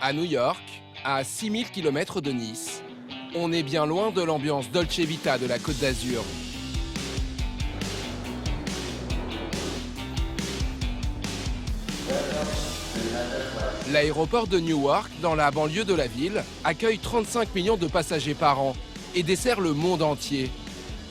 À New York, à 6000 km de Nice, on est bien loin de l'ambiance Dolce Vita de la Côte d'Azur. L'aéroport de Newark, dans la banlieue de la ville, accueille 35 millions de passagers par an et dessert le monde entier.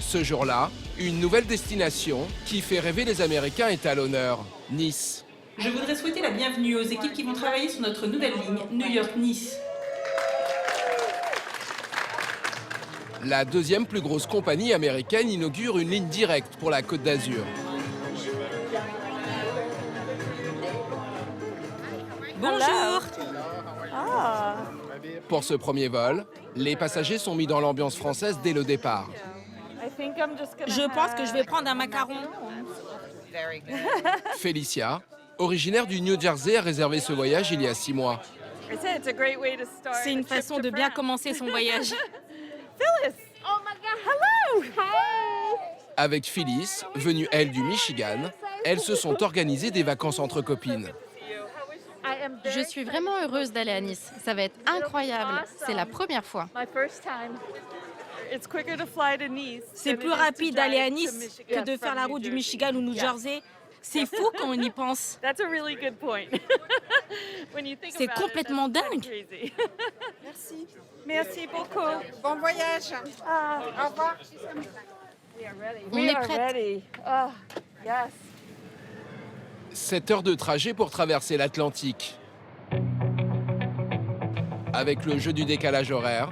Ce jour-là, une nouvelle destination qui fait rêver les Américains est à l'honneur, Nice. Je voudrais souhaiter la bienvenue aux équipes qui vont travailler sur notre nouvelle ligne New York-Nice. La deuxième plus grosse compagnie américaine inaugure une ligne directe pour la Côte d'Azur. Bonjour. Pour ce premier vol, les passagers sont mis dans l'ambiance française dès le départ. Je pense que je vais prendre un macaron. Félicia, originaire du New Jersey, a réservé ce voyage il y a 6 mois. C'est une façon de bien commencer son voyage. Avec Phyllis, venue elle du Michigan, elles se sont organisées des vacances entre copines. Je suis vraiment heureuse d'aller à Nice. Ça va être incroyable. C'est la première fois. C'est plus rapide d'aller à Nice que de faire la route du Michigan ou New Jersey. C'est fou quand on y pense. C'est complètement dingue. Merci. Merci beaucoup. Bon voyage. Au revoir. On est prêtes. 7 heures de trajet pour traverser l'Atlantique. Avec le jeu du décalage horaire,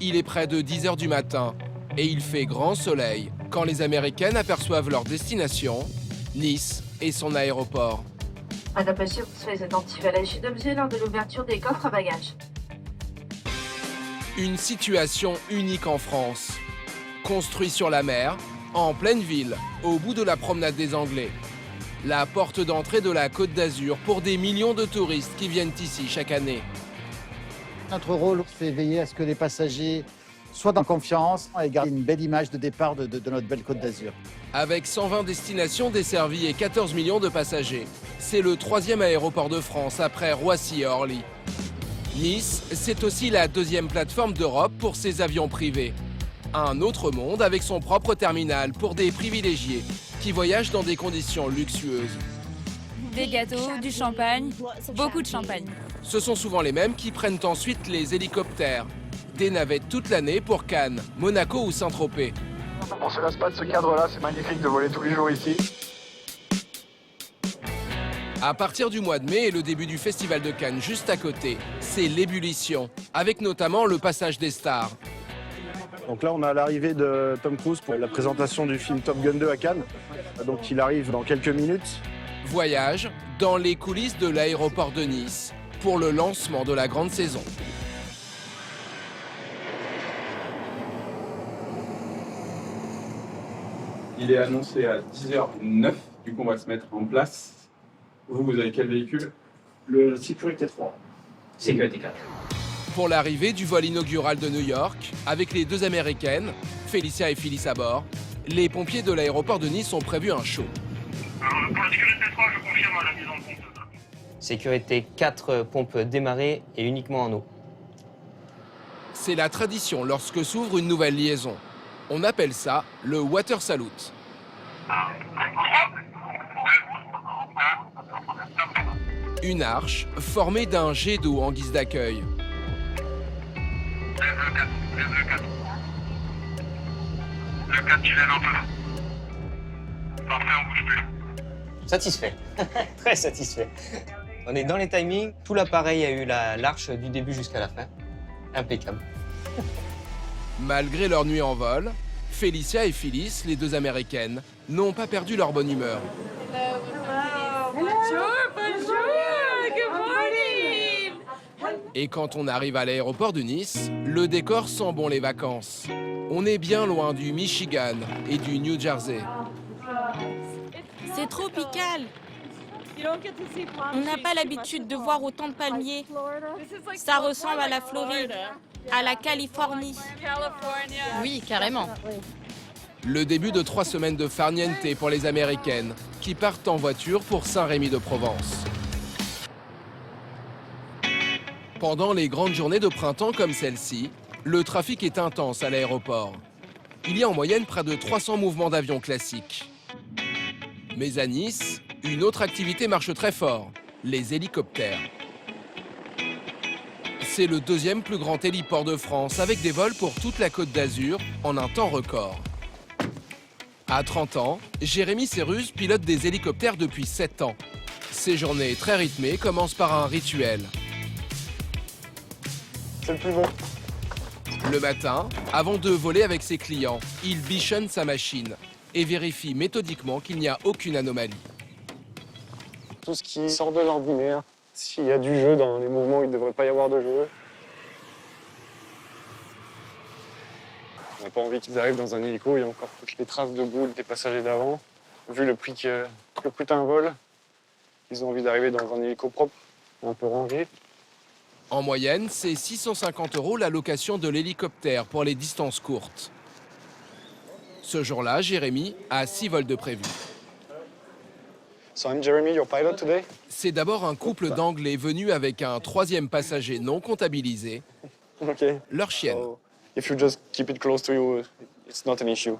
il est près de 10 heures du matin et il fait grand soleil quand les Américaines aperçoivent leur destination, Nice et son aéroport. Attention, soyez attentifs à la chute d'objets lors de l'ouverture des coffres à bagages. Une situation unique en France. Construit sur la mer, en pleine ville, au bout de la promenade des Anglais. La porte d'entrée de la Côte d'Azur pour des millions de touristes qui viennent ici chaque année. Notre rôle, c'est veiller à ce que les passagers soient en confiance et gardent une belle image de départ de notre belle Côte d'Azur. Avec 120 destinations desservies et 14 millions de passagers, c'est le 3e aéroport de France après Roissy et Orly. Nice, c'est aussi la 2e plateforme d'Europe pour ses avions privés. Un autre monde avec son propre terminal pour des privilégiés qui voyagent dans des conditions luxueuses. Des gâteaux, du champagne, beaucoup de champagne. Ce sont souvent les mêmes qui prennent ensuite les hélicoptères. Des navettes toute l'année pour Cannes, Monaco ou Saint-Tropez. On ne se lasse pas de ce cadre-là, c'est magnifique de voler tous les jours ici. À partir du mois de mai et le début du festival de Cannes juste à côté, c'est l'ébullition, avec notamment le passage des stars. Donc là, on a l'arrivée de Tom Cruise pour la présentation du film Top Gun 2 à Cannes. Donc il arrive dans quelques minutes. Voyage dans les coulisses de l'aéroport de Nice pour le lancement de la grande saison. Il est annoncé à 10h09, du coup on va se mettre en place. Vous avez quel véhicule? Le Sécurité 3. Sécurité 4. Pour l'arrivée du vol inaugural de New York, avec les 2 Américaines, Félicia et Phyllis à bord, les pompiers de l'aéroport de Nice ont prévu un show. Pour la Sécurité 3, je confirme la mise en compte. Sécurité 4 pompes démarrées et uniquement en eau. C'est la tradition lorsque s'ouvre une nouvelle liaison. On appelle ça le water salute. Une arche formée d'un jet d'eau en guise d'accueil. Lève le 4. Le 4, tu lèves un peu. Parfait, on bouge plus. Satisfait, très satisfait. On est dans les timings, tout l'appareil a eu l'arche du début jusqu'à la fin. Impeccable. Malgré leur nuit en vol, Félicia et Phyllis, les 2 Américaines, n'ont pas perdu leur bonne humeur. Et quand on arrive à l'aéroport de Nice, le décor sent bon les vacances. On est bien loin du Michigan et du New Jersey. C'est tropical. On n'a pas l'habitude de voir autant de palmiers. Ça ressemble à la Floride, à la Californie. Oui, carrément. Le début de 3 semaines de farniente pour les Américaines, qui partent en voiture pour Saint-Rémy-de-Provence. Pendant les grandes journées de printemps comme celle-ci, le trafic est intense à l'aéroport. Il y a en moyenne près de 300 mouvements d'avions classiques. Mais à Nice, une autre activité marche très fort, les hélicoptères. C'est le deuxième plus grand héliport de France avec des vols pour toute la Côte d'Azur en un temps record. À 30 ans, Jérémy Cérus pilote des hélicoptères depuis 7 ans. Ses journées très rythmées commencent par un rituel. C'est le plus bon. Le matin, avant de voler avec ses clients, il bichonne sa machine et vérifie méthodiquement qu'il n'y a aucune anomalie. Tout ce qui sort de l'ordinaire, s'il y a du jeu dans les mouvements où il ne devrait pas y avoir de jeu. On n'a pas envie qu'ils arrivent dans un hélico, il y a encore toutes les traces de boules des passagers d'avant. Vu le prix que coûte un vol, ils ont envie d'arriver dans un hélico propre, un peu rangé. En moyenne, c'est 650 € la location de l'hélicoptère pour les distances courtes. Ce jour-là, Jérémy a 6 vols de prévu. So I'm Jeremy, your pilot today. C'est d'abord un couple d'Anglais venus avec un 3e passager non comptabilisé, Okay. leur chienne. So if you just keep it close to you, it's not an issue.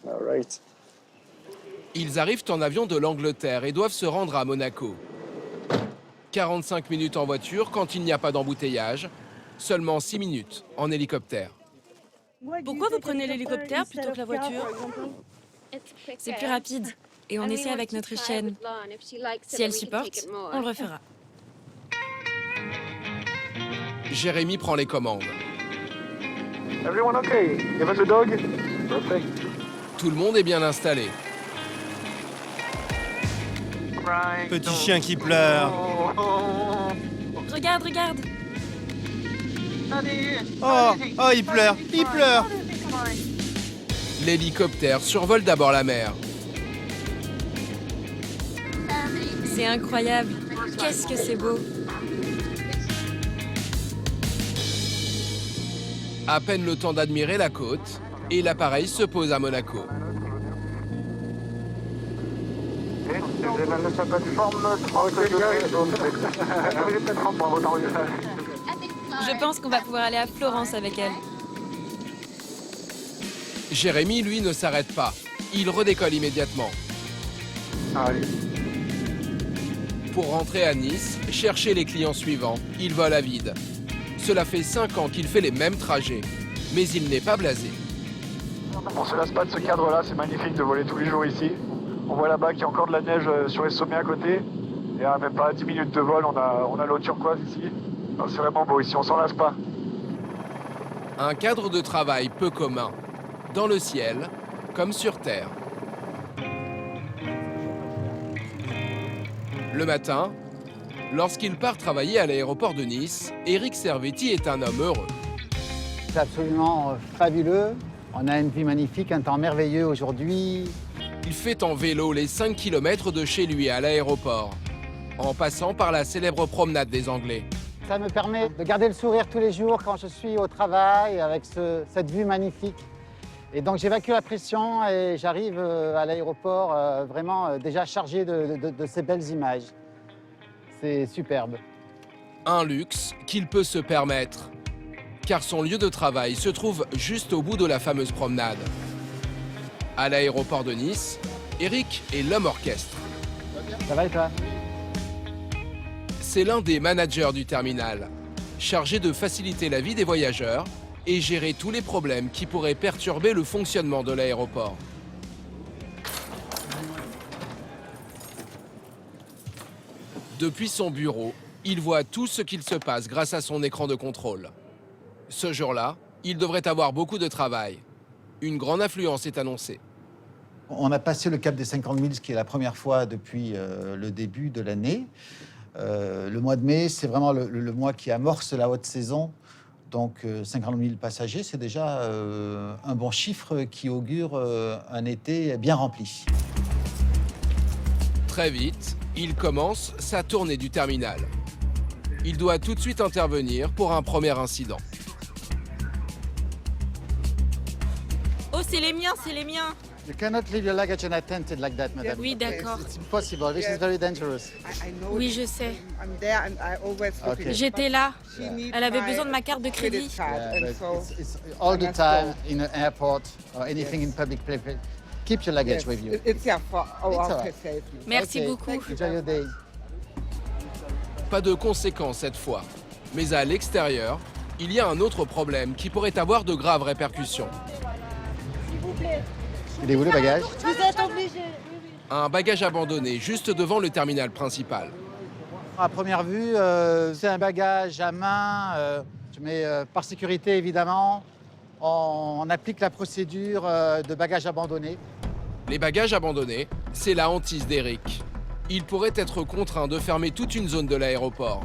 All right. Ils arrivent en avion de l'Angleterre et doivent se rendre à Monaco. 45 minutes en voiture quand il n'y a pas d'embouteillage, seulement 6 minutes en hélicoptère. Pourquoi vous prenez l'hélicoptère plutôt que la voiture? C'est plus rapide et on essaie avec notre chienne. Si elle supporte, on le refera. Jérémy prend les commandes. Everyone okay? Give us a dog? Perfect. Tout le monde est bien installé. Petit chien qui pleure. Regarde, regarde. Oh, il pleure, il pleure. L'hélicoptère survole d'abord la mer. C'est incroyable. Qu'est-ce que c'est beau. À peine le temps d'admirer la côte, et l'appareil se pose à Monaco. Je pense qu'on va pouvoir aller à Florence avec elle. Jérémy, lui, ne s'arrête pas. Il redécolle immédiatement. Pour rentrer à Nice, chercher les clients suivants, il vole à vide. Cela fait 5 ans qu'il fait les mêmes trajets, mais il n'est pas blasé. On ne se lasse pas de ce cadre-là, c'est magnifique de voler tous les jours ici. On voit là-bas qu'il y a encore de la neige sur les sommets à côté. Et à même pas 10 minutes de vol, on a l'eau turquoise ici. C'est vraiment beau ici, on s'en lasse pas. Un cadre de travail peu commun, dans le ciel comme sur terre. Le matin, lorsqu'il part travailler à l'aéroport de Nice, Éric Servetti est un homme heureux. C'est absolument fabuleux. On a une vie magnifique, un temps merveilleux aujourd'hui. Il fait en vélo les 5 km de chez lui à l'aéroport, en passant par la célèbre promenade des Anglais. Ça me permet de garder le sourire tous les jours quand je suis au travail avec cette vue magnifique. Et donc j'évacue la pression et j'arrive à l'aéroport vraiment déjà chargé de ces belles images. C'est superbe. Un luxe qu'il peut se permettre, car son lieu de travail se trouve juste au bout de la fameuse promenade. À l'aéroport de Nice, Éric est l'homme orchestre. Ça va et toi? C'est l'un des managers du terminal, chargé de faciliter la vie des voyageurs et gérer tous les problèmes qui pourraient perturber le fonctionnement de l'aéroport. Depuis son bureau, il voit tout ce qu'il se passe grâce à son écran de contrôle. Ce jour-là, il devrait avoir beaucoup de travail. Une grande affluence est annoncée. On a passé le cap des 50 000, ce qui est la première fois depuis le début de l'année. Le mois de mai, c'est vraiment le mois qui amorce la haute saison. Donc 50 000 passagers, c'est déjà un bon chiffre qui augure un été bien rempli. Très vite, il commence sa tournée du terminal. Il doit tout de suite intervenir pour un premier incident. Oh, c'est les miens, c'est les miens. You cannot leave your luggage unattended like that, madame. Oui, d'accord. It's impossible. This is very dangerous. Oui, je sais. I'm there and I always look Okay. at J'étais là. She needs Elle avait my besoin de ma carte de credit crédit. card, Yeah, and but so it's all the I must time go. in an airport or anything in public place. Keep your luggage Yes, with you. it's yeah for It's our all right. safety. Merci Okay. beaucoup. Enjoy your day. Pas de conséquences cette fois. Mais à l'extérieur, il y a un autre problème qui pourrait avoir de graves répercussions. Il est où le bagage? Vous êtes obligé. Un bagage abandonné juste devant le terminal principal. À première vue, c'est un bagage à main, mais par sécurité évidemment, on applique la procédure de bagage abandonné. Les bagages abandonnés, c'est la hantise d'Eric. Il pourrait être contraint de fermer toute une zone de l'aéroport.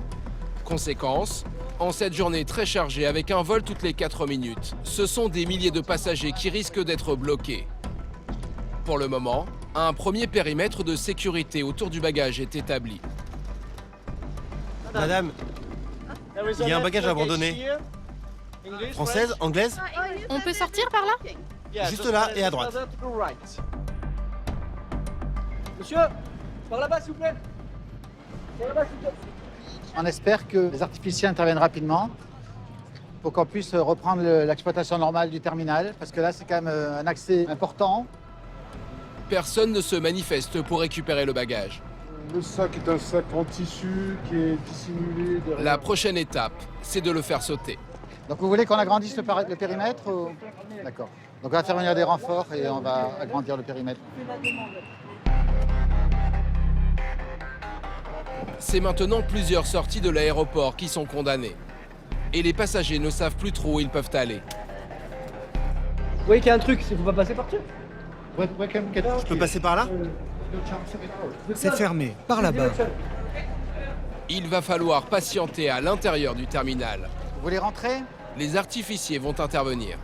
Conséquence, en cette journée très chargée avec un vol toutes les 4 minutes, ce sont des milliers de passagers qui risquent d'être bloqués. Pour le moment, un premier périmètre de sécurité autour du bagage est établi. Madame, il y a un bagage abandonné. Française, anglaise? On peut sortir par là? Juste là et à droite. Monsieur, par là-bas, s'il vous plaît. Par là-bas, s'il vous plaît. On espère que les artificiels interviennent rapidement pour qu'on puisse reprendre l'exploitation normale du terminal, parce que là, c'est quand même un accès important. Personne ne se manifeste pour récupérer le bagage. Le sac est un sac en tissu qui est dissimulé derrière. La prochaine étape, c'est de le faire sauter. Donc vous voulez qu'on agrandisse le périmètre ou... D'accord. Donc on va faire venir des renforts et on va agrandir le périmètre. C'est maintenant plusieurs sorties de l'aéroport qui sont condamnées. Et les passagers ne savent plus trop où ils peuvent aller. Vous voyez qu'il y a un truc, c'est qu'il ne faut pas passer par-dessus. Je peux passer par là? C'est fermé, par là-bas. Il va falloir patienter à l'intérieur du terminal. Vous voulez rentrer? Les artificiers vont intervenir.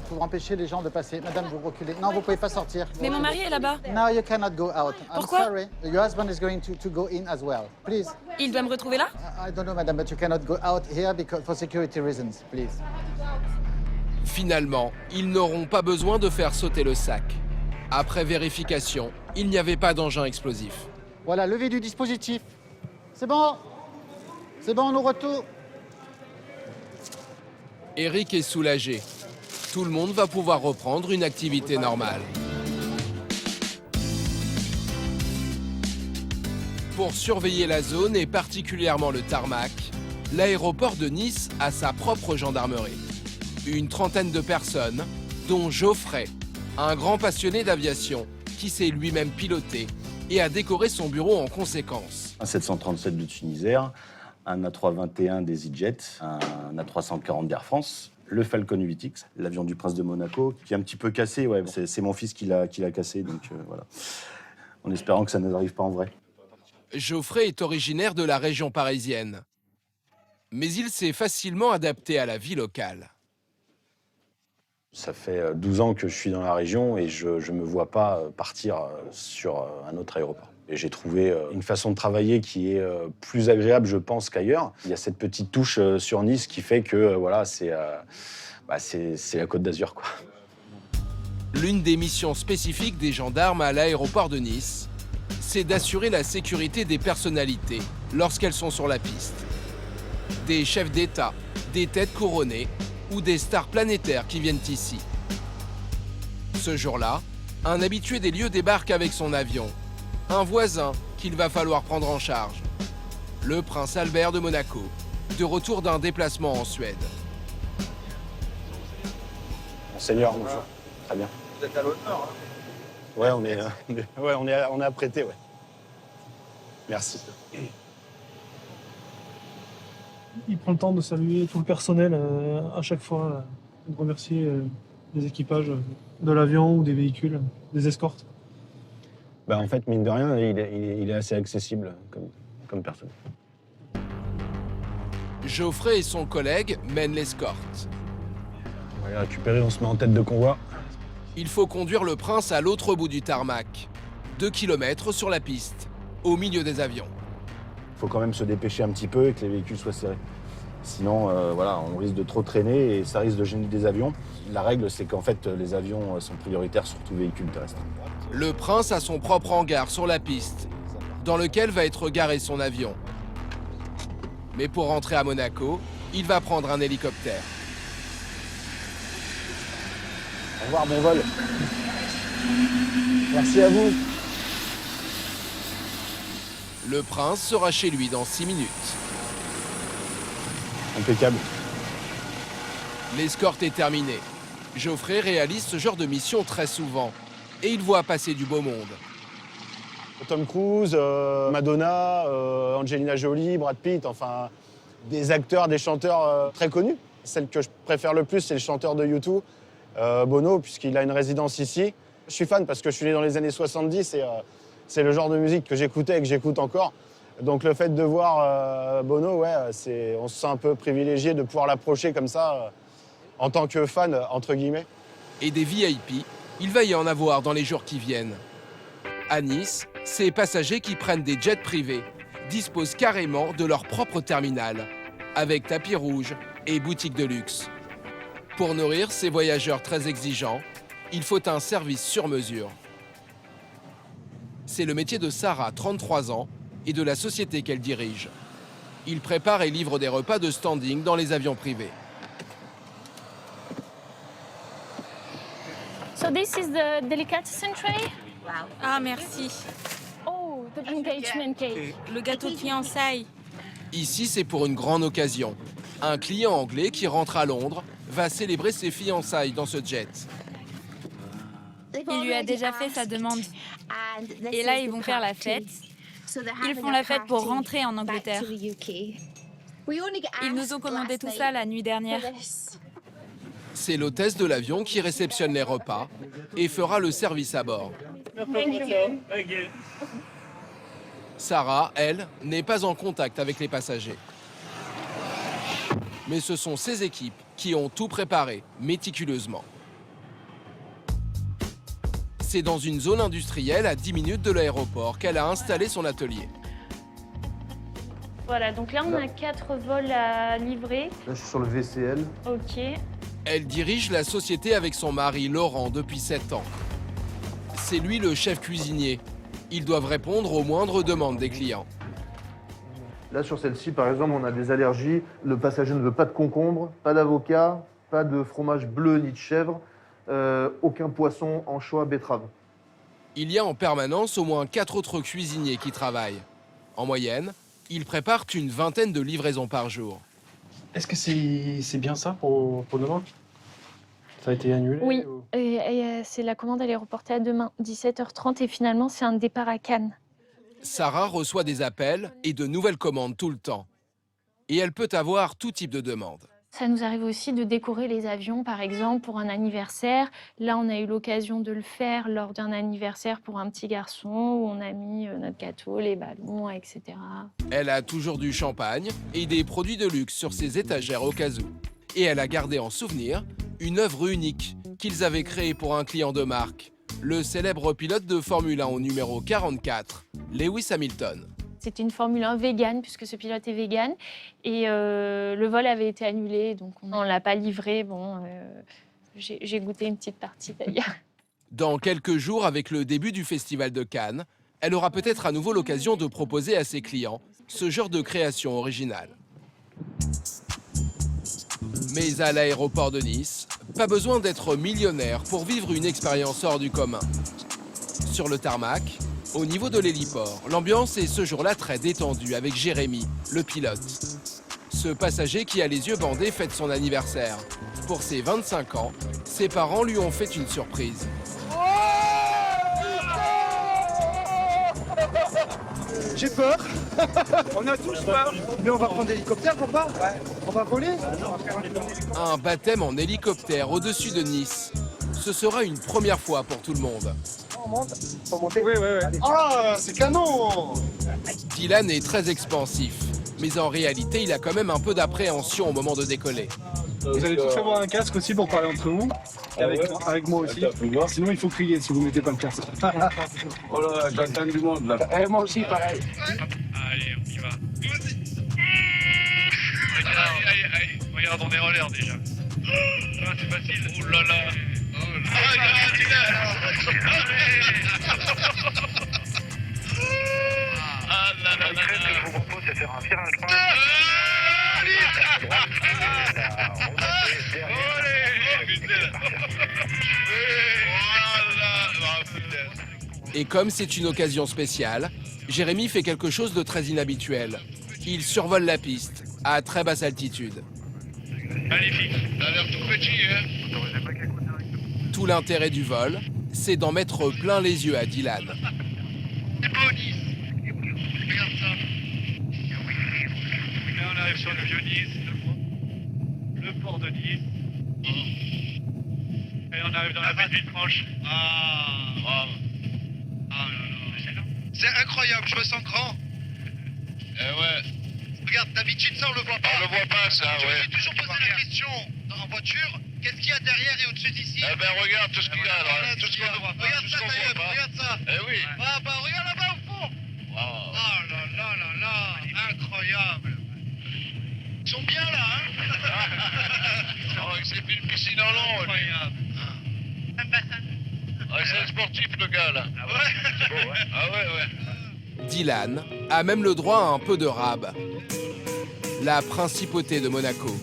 Pour empêcher les gens de passer. Madame, vous reculez. Non, vous pouvez pas sortir. Mais mon mari est là-bas. No, you cannot go out. Pourquoi? I'm sorry. Your husband is going to go in as well. Please. Il doit me retrouver là? I don't know, madame, but you cannot go out here because for security reasons, please. Finalement, ils n'auront pas besoin de faire sauter le sac. Après vérification, il n'y avait pas d'engin explosif. Voilà, levée du dispositif. C'est bon. C'est bon, nous retour. Eric est soulagé. Tout le monde va pouvoir reprendre une activité normale. Pour surveiller la zone et particulièrement le tarmac, l'aéroport de Nice a sa propre gendarmerie. Une trentaine de personnes, dont Geoffrey, un grand passionné d'aviation qui s'est lui-même piloté et a décoré son bureau en conséquence. Un 737 de Tunisair, un A321 des EasyJet, un A340 d'Air France, le Falcon 8X, l'avion du Prince de Monaco, qui est un petit peu cassé. Ouais, c'est mon fils qui l'a cassé, donc voilà. En espérant que ça ne arrive pas en vrai. Geoffrey est originaire de la région parisienne. Mais il s'est facilement adapté à la vie locale. Ça fait 12 ans que je suis dans la région et je ne me vois pas partir sur un autre aéroport. Et j'ai trouvé une façon de travailler qui est plus agréable, je pense, qu'ailleurs. Il y a cette petite touche sur Nice qui fait que voilà, c'est la Côte d'Azur, quoi. L'une des missions spécifiques des gendarmes à l'aéroport de Nice, c'est d'assurer la sécurité des personnalités lorsqu'elles sont sur la piste. Des chefs d'État, des têtes couronnées ou des stars planétaires qui viennent ici. Ce jour-là, un habitué des lieux débarque avec son avion. Un voisin qu'il va falloir prendre en charge. Le prince Albert de Monaco, de retour d'un déplacement en Suède. Monseigneur, bonjour. Très bien. Vous êtes à l'honneur, hein? Ouais, on est apprêté, ouais. Merci. Il prend le temps de saluer tout le personnel à chaque fois, de remercier les équipages de l'avion ou des véhicules, des escortes. Bah, en fait, mine de rien, il est assez accessible comme personne. Geoffrey et son collègue mènent l'escorte. On va les récupérer, on se met en tête de convoi. Il faut conduire le prince à l'autre bout du tarmac. 2 kilomètres sur la piste, au milieu des avions. Il faut quand même se dépêcher un petit peu et que les véhicules soient serrés. Sinon, voilà, on risque de trop traîner et ça risque de gêner des avions. La règle, c'est qu'en fait, les avions sont prioritaires sur tout véhicule terrestre. Le prince a son propre hangar sur la piste, dans lequel va être garé son avion. Mais pour rentrer à Monaco, il va prendre un hélicoptère. Au revoir, bon vol. Merci à vous. Le prince sera chez lui dans 6 minutes. Impeccable. L'escorte est terminée. Geoffrey réalise ce genre de mission très souvent. Et il voit passer du beau monde. Tom Cruise, Madonna, Angelina Jolie, Brad Pitt, enfin des acteurs, des chanteurs très connus. Celle que je préfère le plus, c'est le chanteur de U2, Bono, puisqu'il a une résidence ici. Je suis fan parce que je suis né dans les années 70 et c'est le genre de musique que j'écoutais et que j'écoute encore. Donc le fait de voir Bono, ouais, on se sent un peu privilégié de pouvoir l'approcher comme ça en tant que fan, entre guillemets. Et des VIP, il va y en avoir dans les jours qui viennent. À Nice, ces passagers qui prennent des jets privés disposent carrément de leur propre terminal, avec tapis rouge et boutique de luxe. Pour nourrir ces voyageurs très exigeants, il faut un service sur mesure. C'est le métier de Sarah, 33 ans, et de la société qu'elle dirige. Il prépare et livre des repas de standing dans les avions privés. So this is the delicatessen tray. Ah, merci. Oh, the engagement cake. Le gâteau de fiançailles. Ici, c'est pour une grande occasion. Un client anglais qui rentre à Londres va célébrer ses fiançailles dans ce jet. Il lui a déjà fait sa demande. Et là, ils vont faire la fête. Ils font la fête pour rentrer en Angleterre. Ils nous ont commandé tout ça la nuit dernière. C'est l'hôtesse de l'avion qui réceptionne les repas et fera le service à bord. Sarah, elle, n'est pas en contact avec les passagers. Mais ce sont ses équipes qui ont tout préparé méticuleusement. C'est dans une zone industrielle à 10 minutes de l'aéroport qu'elle a installé son atelier. Voilà, donc là on a 4 vols à livrer. Là je suis sur le VCL. Ok. Elle dirige la société avec son mari Laurent depuis 7 ans. C'est lui le chef cuisinier. Ils doivent répondre aux moindres demandes des clients. Là sur celle-ci par exemple on a des allergies. Le passager ne veut pas de concombre, pas d'avocat, pas de fromage bleu ni de chèvre, aucun poisson, anchois, betterave. Il y a en permanence au moins 4 autres cuisiniers qui travaillent. En moyenne, ils préparent une vingtaine de livraisons par jour. Est-ce que c'est bien ça pour demain? Ça a été annulé? Oui, c'est la commande, elle est reportée à demain, 17h30, et finalement c'est un départ à Cannes. Sarah reçoit des appels et de nouvelles commandes tout le temps. Et elle peut avoir tout type de demandes. Ça nous arrive aussi de décorer les avions, par exemple, pour un anniversaire. Là, on a eu l'occasion de le faire lors d'un anniversaire pour un petit garçon, où on a mis notre gâteau, les ballons, etc. Elle a toujours du champagne et des produits de luxe sur ses étagères au cas où. Et elle a gardé en souvenir une œuvre unique qu'ils avaient créée pour un client de marque, le célèbre pilote de Formule 1 au numéro 44, Lewis Hamilton. C'était une Formule 1 végane, puisque ce pilote est végane. Et le vol avait été annulé, donc on ne l'a pas livré. Bon, j'ai goûté une petite partie d'ailleurs. Dans quelques jours, avec le début du Festival de Cannes, elle aura peut-être à nouveau l'occasion de proposer à ses clients ce genre de création originale. Mais à l'aéroport de Nice, pas besoin d'être millionnaire pour vivre une expérience hors du commun. Sur le tarmac, au niveau de l'héliport, l'ambiance est ce jour-là très détendue avec Jérémy, le pilote. Ce passager qui a les yeux bandés fête son anniversaire. Pour ses 25 ans, ses parents lui ont fait une surprise. J'ai peur. On a tous peur. Mais on va prendre l'hélicoptère, papa. Ouais. On va voler. Un baptême en hélicoptère au-dessus de Nice. Ce sera une première fois pour tout le monde. On monte. Faut monter. Oui. Ah, c'est canon. Dylan est très expansif, mais en réalité, il a quand même un peu d'appréhension au moment de décoller. Vous allez tous avoir un casque aussi pour parler entre vous, et avec moi aussi. Sinon, il faut crier si vous ne mettez pas le casque. Oh là, j'attends du monde là. Moi aussi, pareil. Allez, on y va. regarde, on est en l'air déjà. Ah, c'est facile. Oh là là. Oh là là. Ce que je vous propose, c'est faire un virage droit. Et comme c'est une occasion spéciale, Jérémy fait quelque chose de très inhabituel. Il survole la piste à très basse altitude. Magnifique, ça a l'air tout petit, hein. Tout l'intérêt du vol, c'est d'en mettre plein les yeux à Dylan. C'est beau, Nice. Regarde ça. Là, on arrive sur le vieux Nice, le port de Nice. Et on arrive dans la baie de Villefranche. Ah, bravo. Ah là là. C'est incroyable, je me sens grand. Ouais. Regarde, d'habitude ça on le voit pas. On le voit pas ça, ouais. Je me suis toujours posé la question en voiture, qu'est-ce qu'il y a derrière et au-dessus d'ici? Eh ben regarde tout ce qu'il y a là, tout ce qu'on voit pas. Regarde ça, regarde ça. Eh oui. Ah bah regarde là-bas au fond. Oh là là là là, incroyable. Ils sont bien là, hein. Oh, il s'est fait une piscine en long, lui. Un bassin. Ouais, c'est un sportif le gars là. Ah ouais. C'est beau, ouais. Ah ouais, ouais. Dylan a même le droit à un peu de rab. La principauté de Monaco.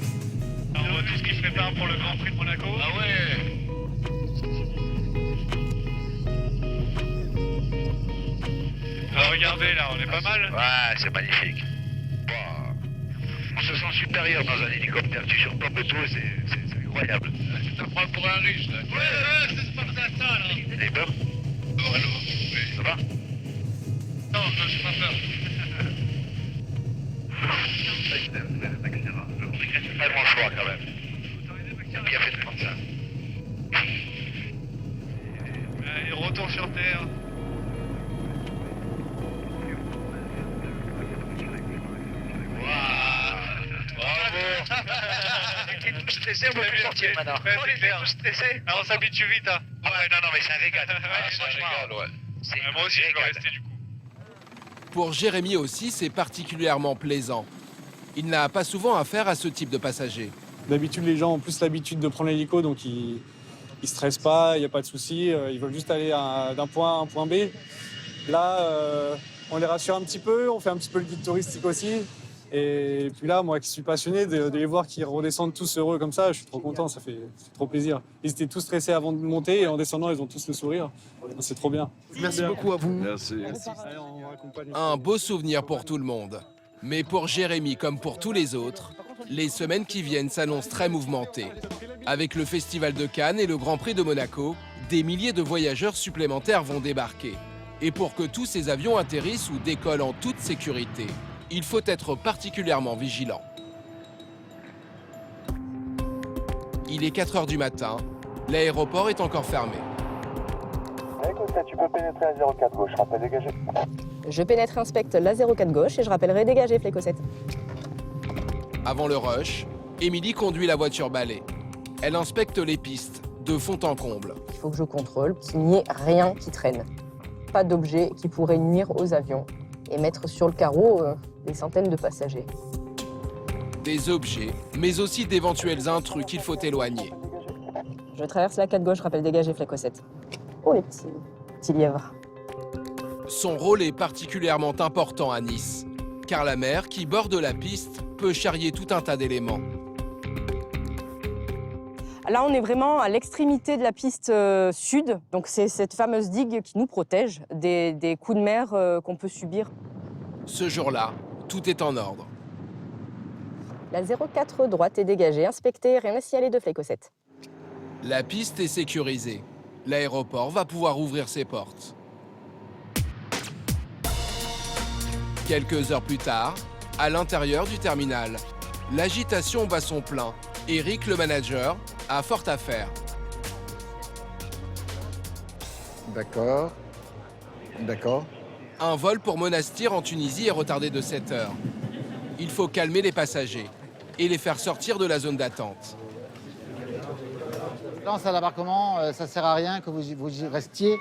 On voit tout ce qui se prépare pour le Grand Prix de Monaco. Ah ouais. Ah, regardez là, on est pas mal. Ouais, c'est magnifique. Wow. On se sent supérieur dans un hélicoptère. Tu surplombes tout, c'est incroyable. Tu te prends pour un riche là. Ouais, c'est pas ça là. T'as peur? Oh, allô. Oui. Ça va? Non, j'ai pas peur. C'est pas mon choix quand même. Il a bien fait de prendre ça. Allez, retour sur Terre. Bravo. T'es tout stressé, on peut plus sortir maintenant. On est tous stressés. Alors on s'habitue vite, hein. Ouais, non, mais c'est un régal. C'est un régal, ouais. Moi aussi, je vais rester du coup. Pour Jérémy aussi, c'est particulièrement plaisant. Il n'a pas souvent affaire à ce type de passagers. D'habitude, les gens ont plus l'habitude de prendre l'hélico, donc ils stressent pas, il n'y a pas de souci. Ils veulent juste aller d'un point A à un point B. Là, on les rassure un petit peu, on fait un petit peu le guide touristique aussi. Et puis là, moi qui suis passionné de les voir qui redescendent tous heureux comme ça, je suis trop content, ça fait trop plaisir. Ils étaient tous stressés avant de monter et en descendant, ils ont tous le sourire. C'est trop bien. Merci beaucoup à vous. Merci. Un beau souvenir pour tout le monde. Mais pour Jérémy, comme pour tous les autres, les semaines qui viennent s'annoncent très mouvementées. Avec le Festival de Cannes et le Grand Prix de Monaco, des milliers de voyageurs supplémentaires vont débarquer. Et pour que tous ces avions atterrissent ou décollent en toute sécurité, il faut être particulièrement vigilant. Il est 4 h du matin, l'aéroport est encore fermé. Tu peux pénétrer à 04 gauche, rappel dégagé. Je pénètre, inspecte la 04 gauche et je rappellerai dégagé, Flécosette. Avant le rush, Émilie conduit la voiture balai. Elle inspecte les pistes, de fond en comble. Il faut que je contrôle qu'il n'y ait rien qui traîne. Pas d'objet qui pourrait nuire aux avions et mettre sur le carreau des centaines de passagers. Des objets, mais aussi d'éventuels intrus qu'il faut éloigner. Je traverse la 4 gauche, rappel dégagé, Flécosette. Oh les petits lièvres. Son rôle est particulièrement important à Nice, car la mer qui borde la piste peut charrier tout un tas d'éléments. Là, on est vraiment à l'extrémité de la piste sud. Donc c'est cette fameuse digue qui nous protège des coups de mer qu'on peut subir. Ce jour-là, tout est en ordre. La 04 droite est dégagée, inspectée, rien à signaler de Flécosette. La piste est sécurisée. L'aéroport va pouvoir ouvrir ses portes. Quelques heures plus tard, à l'intérieur du terminal, l'agitation bat son plein. Eric, le manager, a fort à faire. D'accord. D'accord. Un vol pour Monastir en Tunisie est retardé de 7 heures. Il faut calmer les passagers et les faire sortir de la zone d'attente. Lance à l'embarquement, ça sert à rien que vous y restiez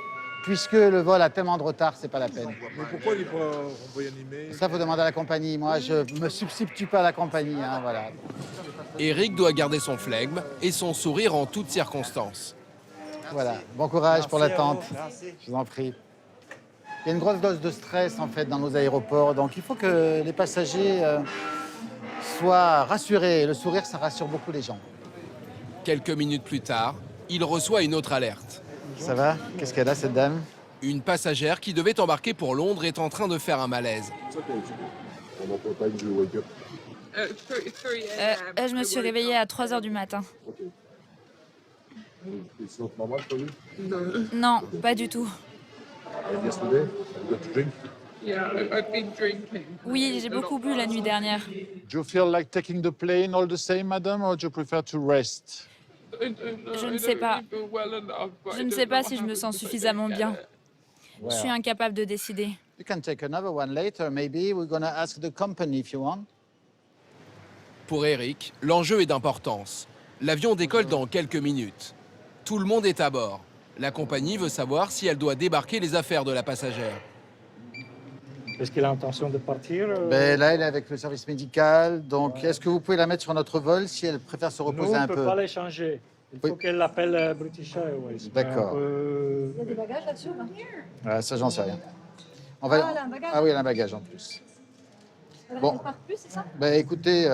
puisque le vol a tellement de retard, c'est pas la peine. Mais pourquoi il n'est pas envoyé un email? Ça, faut demander à la compagnie. Moi, je me substitue pas à la compagnie, hein, voilà. Eric doit garder son flegme et son sourire en toutes circonstances. Voilà, bon courage pour l'attente. Merci. Je vous en prie. Il y a une grosse dose de stress, en fait, dans nos aéroports. Donc, il faut que les passagers soient rassurés. Le sourire, ça rassure beaucoup les gens. Quelques minutes plus tard, il reçoit une autre alerte. Ça va? Qu'est-ce qu'elle a, cette dame? Une passagère qui devait embarquer pour Londres est en train de faire un malaise. Je me suis réveillée à 3h du matin. Non, pas du tout. Oui, j'ai beaucoup bu la nuit dernière. Do you feel like taking the plane all the same, madam, or do you prefer to rest? Je ne sais pas. Je ne sais pas si je me sens suffisamment bien. Je suis incapable de décider. You can take another one later. Maybe we're going to ask the company if you want. Pour Eric, l'enjeu est d'importance. L'avion décolle dans quelques minutes. Tout le monde est à bord. La compagnie veut savoir si elle doit débarquer les affaires de la passagère. Est-ce qu'il a l'intention de partir Ben là, elle est avec le service médical. Donc, est-ce que vous pouvez la mettre sur notre vol si elle préfère se reposer un peu? On ne peut pas l'échanger. Il faut qu'elle l'appelle British Airways. D'accord. Il y a des bagages là-dessus? Ah, ça, j'en sais rien. On va... elle a un bagage. Ah oui, elle a un bagage en plus. Bon. Elle part plus, c'est ça? Ben, écoutez,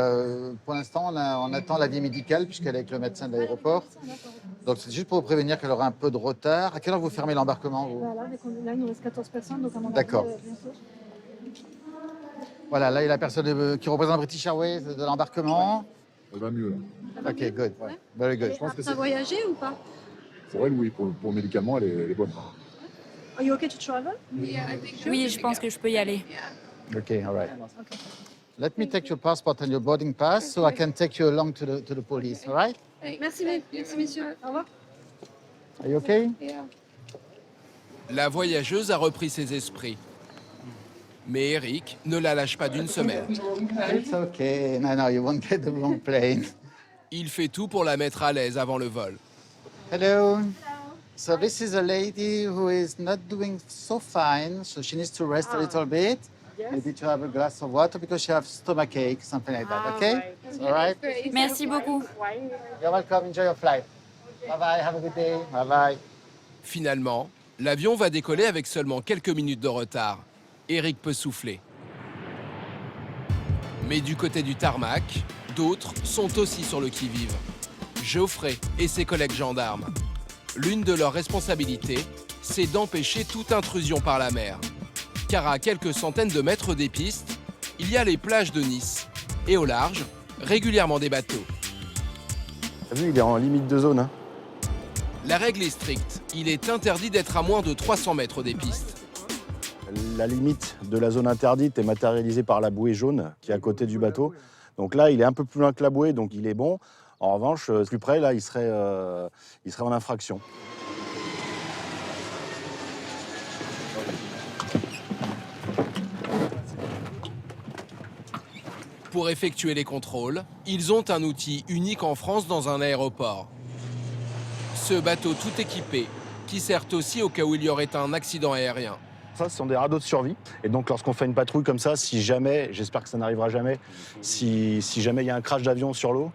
pour l'instant, on attend l'avis médical puisqu'elle est avec le médecin de l'aéroport. Donc, c'est juste pour vous prévenir qu'elle aura un peu de retard. À quelle heure vous fermez l'embarquement, vous? Là, il nous reste 14 personnes, donc à mon avis, d'accord. bientôt. Voilà, là, il y a la personne qui représente British Airways de l'embarquement. Elle va mieux, là. OK, good. Ouais. Very good. Je pense que t'as voyagé ou pas? Pour elle, oui. Pour médicaments, elle est bonne. Are you okay to travel? Oui, je pense que je peux y aller. OK, all right. Let me take your passport and your boarding pass so I can take you along to the police, all right? Merci, messieurs. Au revoir. Are you okay? La voyageuse a repris ses esprits. Mais Eric ne la lâche pas d'une semelle. It's okay. No, you won't get the wrong plane. Il fait tout pour la mettre à l'aise avant le vol. Hello. So this is a lady who is not doing so fine, so she needs to rest a little bit. Maybe to have a glass of water because she has stomachache, something like that. Okay? All right. Merci beaucoup. You're welcome. Enjoy your flight. Bye bye. Have a good day. Bye bye. Finalement, l'avion va décoller avec seulement quelques minutes de retard. Eric peut souffler. Mais du côté du tarmac, d'autres sont aussi sur le qui-vive. Geoffrey et ses collègues gendarmes. L'une de leurs responsabilités, c'est d'empêcher toute intrusion par la mer. Car à quelques centaines de mètres des pistes, il y a les plages de Nice. Et au large, régulièrement des bateaux. T'as vu, il est en limite de zone. Hein. La règle est stricte. Il est interdit d'être à moins de 300 mètres des pistes. La limite de la zone interdite est matérialisée par la bouée jaune qui est à côté du bateau. Donc là, il est un peu plus loin que la bouée, donc il est bon. En revanche, plus près, là, il serait en infraction. Pour effectuer les contrôles, ils ont un outil unique en France dans un aéroport. Ce bateau tout équipé, qui sert aussi au cas où il y aurait un accident aérien. Ça, ce sont des radeaux de survie. Et donc, lorsqu'on fait une patrouille comme ça, si jamais, j'espère que ça n'arrivera jamais, si jamais il y a un crash d'avion sur l'eau,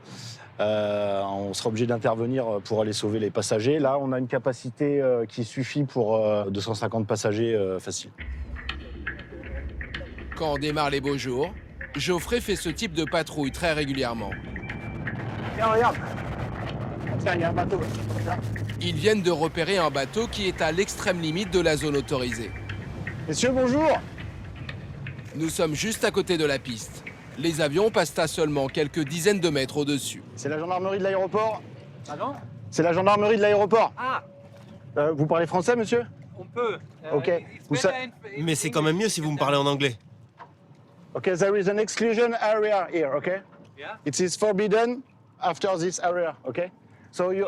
on sera obligé d'intervenir pour aller sauver les passagers. Là, on a une capacité qui suffit pour 250 passagers faciles. Quand démarrent les beaux jours, Geoffrey fait ce type de patrouille très régulièrement. Tiens, regarde. Tiens, il y a un bateau. Ils viennent de repérer un bateau qui est à l'extrême limite de la zone autorisée. Messieurs, bonjour. Nous sommes juste à côté de la piste. Les avions passent à seulement quelques dizaines de mètres au-dessus. C'est la gendarmerie de l'aéroport. Pardon? C'est la gendarmerie de l'aéroport. Ah. Vous parlez français, monsieur? On peut. Ok. Mais c'est quand même mieux si vous me parlez en anglais. Okay, there is an exclusion area here, okay? Yeah. It is forbidden after this area, okay? So you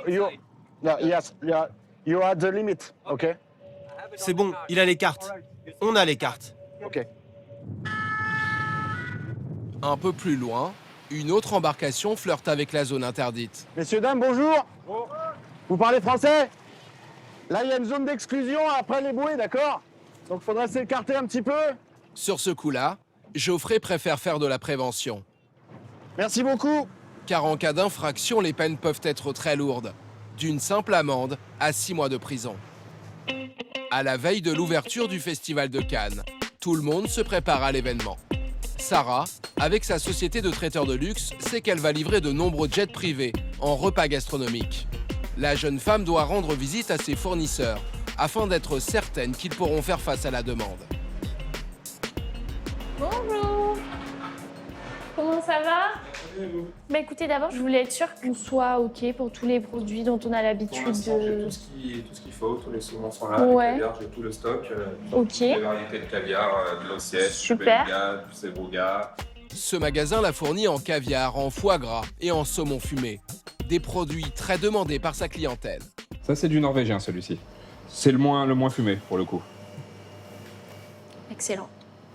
are at the limit, okay? C'est bon, il a les cartes. On a les cartes. Ok. Un peu plus loin, une autre embarcation flirte avec la zone interdite. Messieurs, dames, bonjour. Vous parlez français? Là, il y a une zone d'exclusion après les bouées, d'accord? Donc, il faudra s'écarter un petit peu. Sur ce coup-là, Geoffrey préfère faire de la prévention. Merci beaucoup. Car en cas d'infraction, les peines peuvent être très lourdes. D'une simple amende à 6 mois de prison. À la veille de l'ouverture du Festival de Cannes, tout le monde se prépare à l'événement. Sarah, avec sa société de traiteurs de luxe, sait qu'elle va livrer de nombreux jets privés en repas gastronomiques. La jeune femme doit rendre visite à ses fournisseurs afin d'être certaine qu'ils pourront faire face à la demande. Bonjour. Comment ça va? Bah écoutez, d'abord, je voulais être sûre qu'on soit OK pour tous les produits dont on a l'habitude de... J'ai tout ce qu'il faut, tous les saumons sont là, Ouais. le caviar, j'ai tout le stock. OK. Les variétés de caviar, de l'ossiette, du Super. beluga, du sebruga. Ce magasin la fournit en caviar, en foie gras et en saumon fumé. Des produits très demandés par sa clientèle. Ça, c'est du norvégien, celui-ci. C'est le moins fumé, pour le coup. Excellent.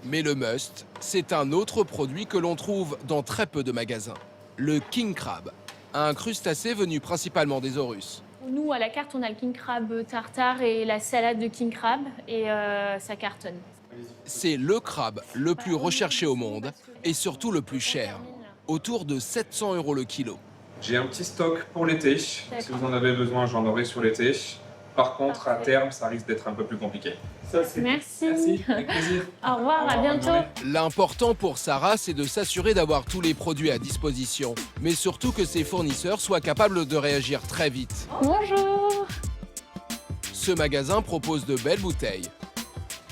Mais le must, c'est un autre produit que l'on trouve dans très peu de magasins. Le king crab, un crustacé venu principalement des eaux russes. Nous, à la carte, on a le king crab tartare et la salade de king crab et ça cartonne. C'est le crabe le plus recherché au monde et surtout le plus cher, autour de 700 € le kilo. J'ai un petit stock pour l'été. Si vous en avez besoin, j'en aurai sur l'été. Par contre, à terme, ça risque d'être un peu plus compliqué. Merci. Avec plaisir. Au revoir, à bientôt. L'important pour Sarah, c'est de s'assurer d'avoir tous les produits à disposition, mais surtout que ses fournisseurs soient capables de réagir très vite. Bonjour. Ce magasin propose de belles bouteilles.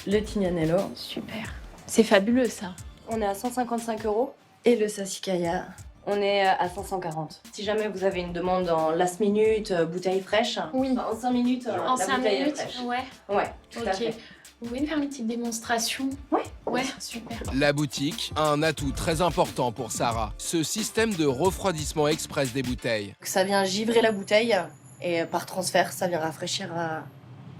Le Tignanello. Super. C'est fabuleux, ça. On est à 155 €. Et le Sassicaia, on est à 540. Si jamais vous avez une demande en last minute, bouteille fraîche, Oui. en 5 minutes, En la 5 bouteille est minutes, fraîche. ouais. Tout à fait. Vous pouvez me faire une petite démonstration? Ouais, super. La boutique a un atout très important pour Sarah, ce système de refroidissement express des bouteilles. Ça vient givrer la bouteille et par transfert, ça vient rafraîchir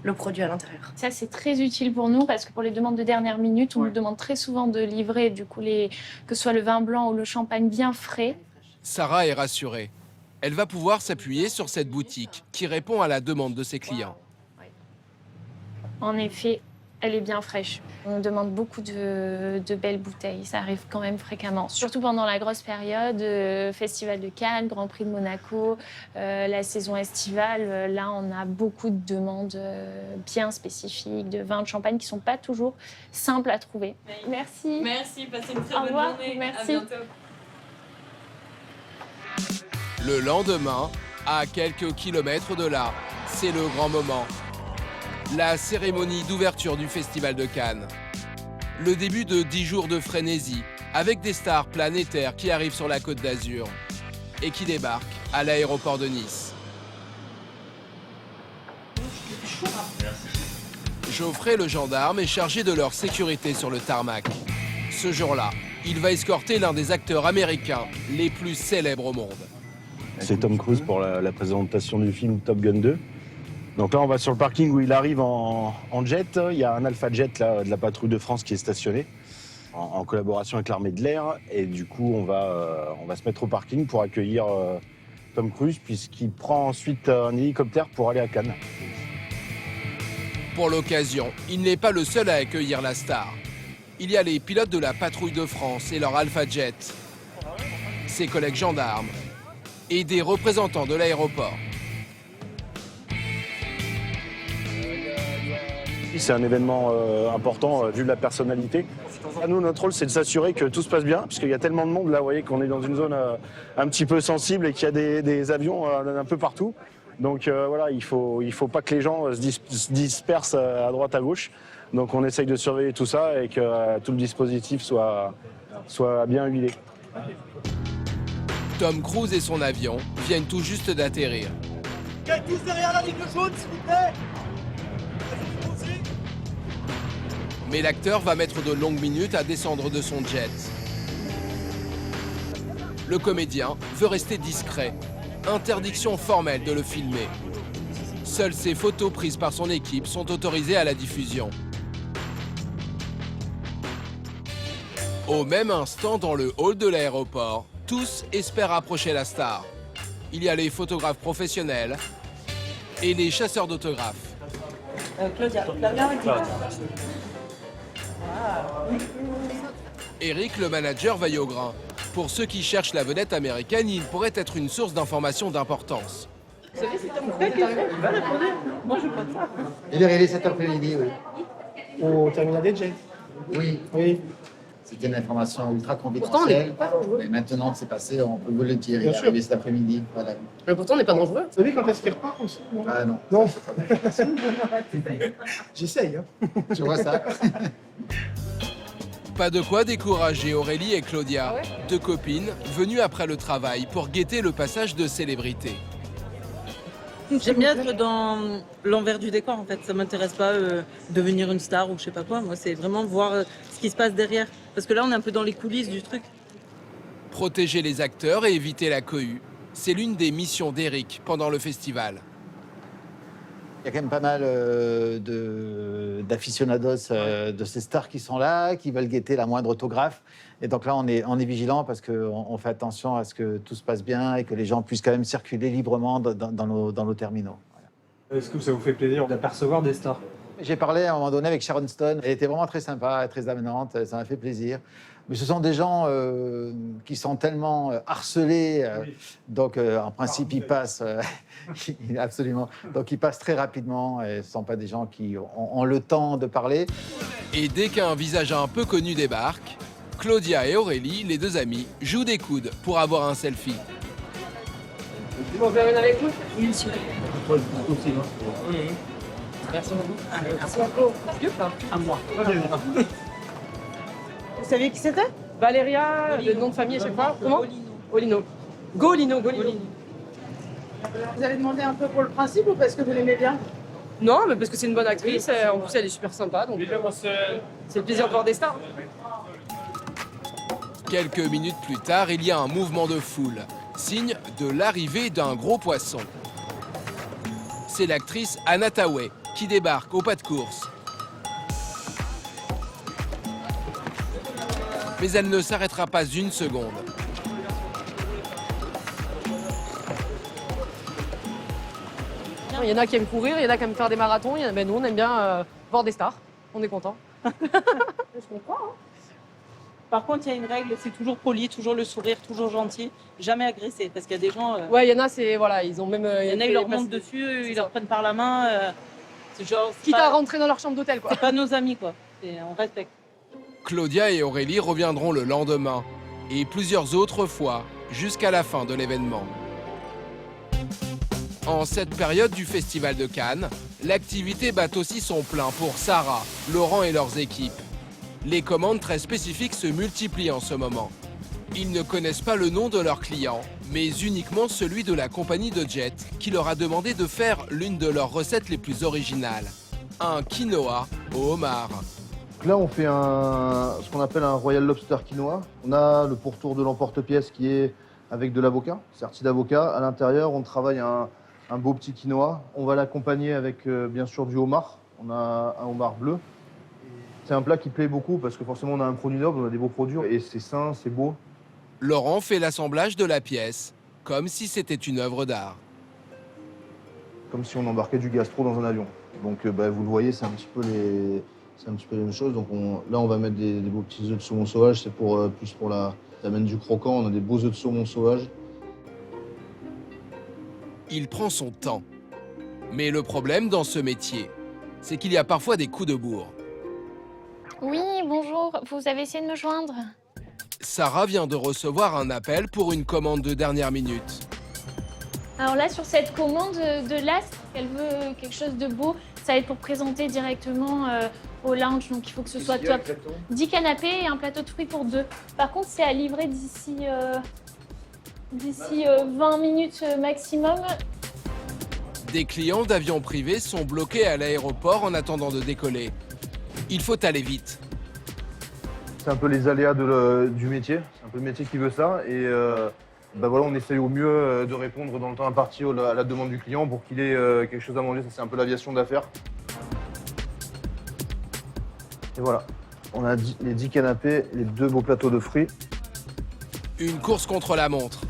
le produit à l'intérieur. Ça, c'est très utile pour nous parce que pour les demandes de dernière minute, on nous demande très souvent de livrer du coup que ce soit le vin blanc ou le champagne bien frais. Sarah est rassurée. Elle va pouvoir s'appuyer sur cette boutique qui répond à la demande de ses clients. En effet, elle est bien fraîche. On demande beaucoup de belles bouteilles. Ça arrive quand même fréquemment. Surtout pendant la grosse période, Festival de Cannes, Grand Prix de Monaco, la saison estivale. Là, on a beaucoup de demandes bien spécifiques, de vins de champagne qui ne sont pas toujours simples à trouver. Merci. Merci, passez une très Au bonne revoir. journée. Merci. À bientôt. Le lendemain, à quelques kilomètres de là, c'est le grand moment. La cérémonie d'ouverture du Festival de Cannes. Le début de 10 jours de frénésie, avec des stars planétaires qui arrivent sur la Côte d'Azur et qui débarquent à l'aéroport de Nice. Geoffrey, le gendarme, est chargé de leur sécurité sur le tarmac. Ce jour-là, il va escorter l'un des acteurs américains les plus célèbres au monde. C'est Tom Cruise pour la présentation du film Top Gun 2. Donc là, on va sur le parking où il arrive en jet. Il y a un Alpha Jet là, de la patrouille de France qui est stationné en collaboration avec l'armée de l'air. Et du coup, on va se mettre au parking pour accueillir Tom Cruise puisqu'il prend ensuite un hélicoptère pour aller à Cannes. Pour l'occasion, il n'est pas le seul à accueillir la star. Il y a les pilotes de la patrouille de France et leur Alpha Jet, ses collègues gendarmes et des représentants de l'aéroport. C'est un événement important vu la personnalité. Nous, notre rôle, c'est de s'assurer que tout se passe bien, puisqu'il y a tellement de monde là, vous voyez qu'on est dans une zone un petit peu sensible et qu'il y a des avions un peu partout. Donc voilà, il faut pas que les gens se dispersent à droite à gauche. Donc on essaye de surveiller tout ça et que tout le dispositif soit bien huilé. Tom Cruise et son avion viennent tout juste d'atterrir. Tous derrière la ligne jaune, s'il vous plaît. Mais l'acteur va mettre de longues minutes à descendre de son jet. Le comédien veut rester discret. Interdiction formelle de le filmer. Seules ses photos prises par son équipe sont autorisées à la diffusion. Au même instant, dans le hall de l'aéroport, tous espèrent approcher la star. Il y a les photographes professionnels et les chasseurs d'autographes. Claudia, viens avec moi. Eric, le manager, veille au grain. Pour ceux qui cherchent la vedette américaine, il pourrait être une source d'information d'importance. Vous savez, c'est comme ça qu'il va répondre. Moi, je pas de ça. Il est arrivé cet après-midi, oui. Au terminal des jets. Oui. Oui. C'était une information ultra confidentielle. Mais maintenant que c'est passé, on peut vous le dire. Il est arrivé cet après-midi. Voilà. Mais pourtant, on n'est pas dangereux. Vous savez quand est-ce qu'il repart aussi? Ah non. Non. J'essaye. Hein. Tu vois ça? Pas de quoi décourager Aurélie et Claudia, deux copines venues après le travail pour guetter le passage de célébrités. J'aime bien être dans l'envers du décor en fait. Ça m'intéresse pas devenir une star ou je sais pas quoi. Moi, c'est vraiment voir ce qui se passe derrière. Parce que là, on est un peu dans les coulisses du truc. Protéger les acteurs et éviter la cohue, c'est l'une des missions d'Eric pendant le festival. Il y a quand même pas mal d'aficionados de ces stars qui sont là, qui veulent guetter la moindre autographe. Et donc là, on est vigilant parce qu'on fait attention à ce que tout se passe bien et que les gens puissent quand même circuler librement dans nos terminaux. Voilà. Est-ce que ça vous fait plaisir d'apercevoir des stars? J'ai parlé à un moment donné avec Sharon Stone. Elle était vraiment très sympa, très amenante. Ça m'a fait plaisir. Mais ce sont des gens qui sont tellement harcelés. Donc, en principe, ils passent. Absolument. Donc, ils passent très rapidement. Et ce ne sont pas des gens qui ont le temps de parler. Et dès qu'un visage un peu connu débarque, Claudia et Aurélie, les deux amies, jouent des coudes pour avoir un selfie. Tu vas en faire une avec nous? Oui, monsieur. Merci beaucoup. Merci beaucoup. À moi. Vous saviez qui c'était? Valéria, le nom de famille à chaque fois. Comment? Golino. Golino. Vous avez demandé un peu pour le principe ou parce que vous l'aimez bien? Non, mais parce que c'est une bonne actrice. En plus, elle est super sympa. Donc, c'est le plaisir de voir des stars. Quelques minutes plus tard, il y a un mouvement de foule, signe de l'arrivée d'un gros poisson. C'est l'actrice Anna Tawai qui débarque au pas de course. Mais elle ne s'arrêtera pas une seconde. Il y en a qui aiment courir, il y en a qui aiment faire des marathons. Mais nous, on aime bien voir des stars. On est contents. Je comprends. Hein. Par contre, il y a une règle, c'est toujours poli, toujours le sourire, toujours gentil, jamais agressé. Parce qu'il y a des gens. Ouais, il y en a, c'est voilà, ils ont même. Il y en a, ils leur montent dessus, ils leur prennent par la main. C'est genre. Quitte à rentrer dans leur chambre d'hôtel, quoi. C'est pas nos amis, quoi. On respecte. Claudia et Aurélie reviendront le lendemain et plusieurs autres fois jusqu'à la fin de l'événement. En cette période du Festival de Cannes, l'activité bat aussi son plein pour Sarah, Laurent et leurs équipes. Les commandes très spécifiques se multiplient en ce moment. Ils ne connaissent pas le nom de leurs clients, mais uniquement celui de la compagnie de jet qui leur a demandé de faire l'une de leurs recettes les plus originales, un quinoa au homard. Là, on fait ce qu'on appelle un Royal Lobster quinoa. On a le pourtour de l'emporte-pièce qui est avec de l'avocat, serti d'avocat. À l'intérieur, on travaille un beau petit quinoa. On va l'accompagner avec, bien sûr, du homard. On a un homard bleu. C'est un plat qui plaît beaucoup parce que forcément, on a un produit noble, on a des beaux produits et c'est sain, c'est beau. Laurent fait l'assemblage de la pièce, comme si c'était une œuvre d'art. Comme si on embarquait du gastro dans un avion. Donc, vous le voyez, c'est un petit peu les mêmes choses. Donc là, on va mettre des beaux petits œufs de saumon sauvage. C'est plus pour ça amène du croquant. On a des beaux œufs de saumon sauvage. Il prend son temps. Mais le problème dans ce métier, c'est qu'il y a parfois des coups de bourre. Oui, bonjour. Vous avez essayé de me joindre? Sarah vient de recevoir un appel pour une commande de dernière minute. Alors là, sur cette commande de l'Astre, elle veut quelque chose de beau. Ça va être pour présenter directement au lounge, donc il faut que ce soit top. 10 canapés et un plateau de fruits pour 2. Par contre, c'est à livrer d'ici 20 minutes maximum. Des clients d'avions privés sont bloqués à l'aéroport en attendant de décoller. Il faut aller vite. C'est un peu les aléas du métier. C'est un peu le métier qui veut ça. Et voilà, on essaye au mieux de répondre dans le temps imparti à la demande du client pour qu'il ait quelque chose à manger. Ça, c'est un peu l'aviation d'affaires. Et voilà, on a les 10 canapés, les 2 beaux plateaux de fruits. Une course contre la montre.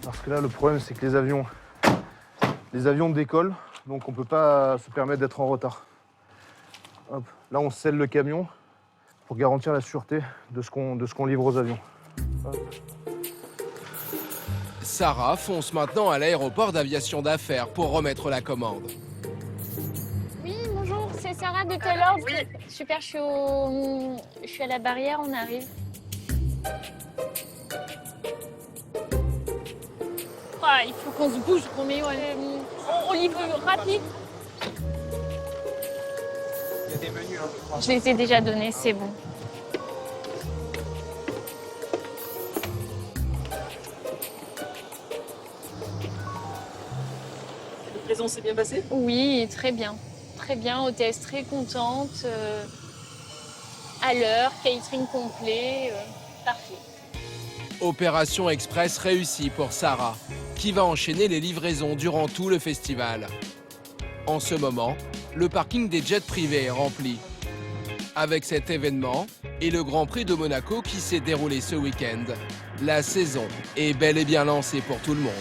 Parce que là, le problème, c'est que les avions décollent. donc on ne peut pas se permettre d'être en retard. Hop. Là, on scelle le camion pour garantir la sûreté de ce qu'on livre aux avions. Hop. Sarah fonce maintenant à l'aéroport d'aviation d'affaires pour remettre la commande. Oui, bonjour, c'est Sarah de Taylor. Oui. Super, je suis à la barrière, on arrive. Ah, il faut qu'on se bouge, Roméo. On livre rapide. Il y a des menus, hein, je crois. Je les ai déjà donnés, c'est bon. La livraison s'est bien passée? Oui, très bien. Très bien, hôtesse très contente. À l'heure, catering complet, parfait. Opération Express réussie pour Sarah, qui va enchaîner les livraisons durant tout le festival. En ce moment, le parking des jets privés est rempli. Avec cet événement et le Grand Prix de Monaco qui s'est déroulé ce week-end, la saison est bel et bien lancée pour tout le monde.